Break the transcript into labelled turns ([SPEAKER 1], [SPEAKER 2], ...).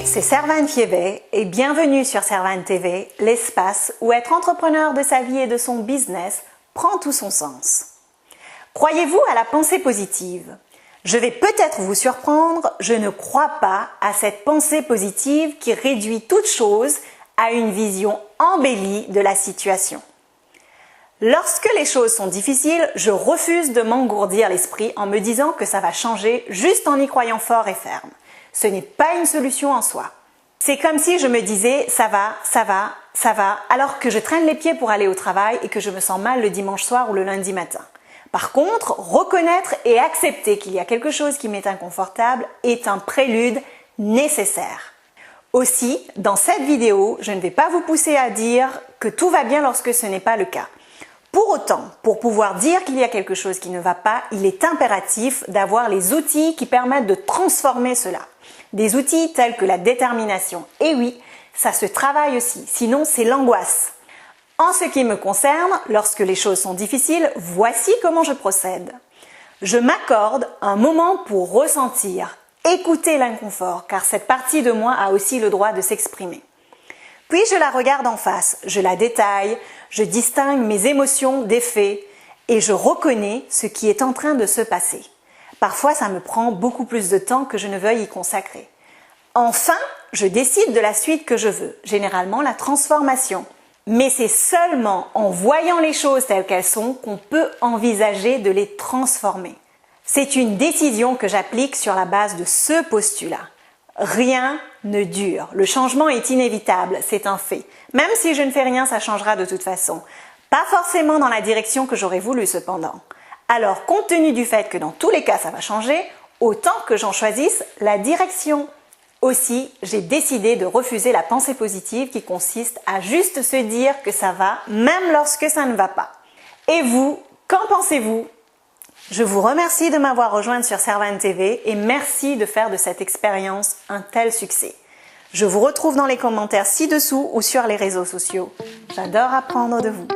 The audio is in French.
[SPEAKER 1] C'est Servane Fievet et bienvenue sur Servane TV, l'espace où être entrepreneur de sa vie et de son business prend tout son sens. Croyez-vous à la pensée positive? Je vais peut-être vous surprendre, je ne crois pas à cette pensée positive qui réduit toute chose à une vision embellie de la situation. Lorsque les choses sont difficiles, je refuse de m'engourdir l'esprit en me disant que ça va changer juste en y croyant fort et ferme. Ce n'est pas une solution en soi. C'est comme si je me disais ça va, alors que je traîne les pieds pour aller au travail et que je me sens mal le dimanche soir ou le lundi matin. Par contre, reconnaître et accepter qu'il y a quelque chose qui m'est inconfortable est un prélude nécessaire. Aussi, dans cette vidéo, je ne vais pas vous pousser à dire que tout va bien lorsque ce n'est pas le cas. Pour autant, pour pouvoir dire qu'il y a quelque chose qui ne va pas, il est impératif d'avoir les outils qui permettent de transformer cela. Des outils tels que la détermination. Et oui, ça se travaille aussi, sinon c'est l'angoisse. En ce qui me concerne, lorsque les choses sont difficiles, voici comment je procède. Je m'accorde un moment pour ressentir, écouter l'inconfort, car cette partie de moi a aussi le droit de s'exprimer. Puis je la regarde en face, je la détaille, je distingue mes émotions des faits et je reconnais ce qui est en train de se passer. Parfois, ça me prend beaucoup plus de temps que je ne veuille y consacrer. Enfin, je décide de la suite que je veux, généralement la transformation. Mais c'est seulement en voyant les choses telles qu'elles sont qu'on peut envisager de les transformer. C'est une décision que j'applique sur la base de ce postulat. Rien ne dure. Le changement est inévitable, c'est un fait. Même si je ne fais rien, ça changera de toute façon. Pas forcément dans la direction que j'aurais voulu cependant. Alors, compte tenu du fait que dans tous les cas ça va changer, autant que j'en choisisse la direction. Aussi, j'ai décidé de refuser la pensée positive qui consiste à juste se dire que ça va, même lorsque ça ne va pas. Et vous, qu'en pensez-vous ? Je vous remercie de m'avoir rejointe sur Servane TV et merci de faire de cette expérience un tel succès. Je vous retrouve dans les commentaires ci-dessous ou sur les réseaux sociaux. J'adore apprendre de vous.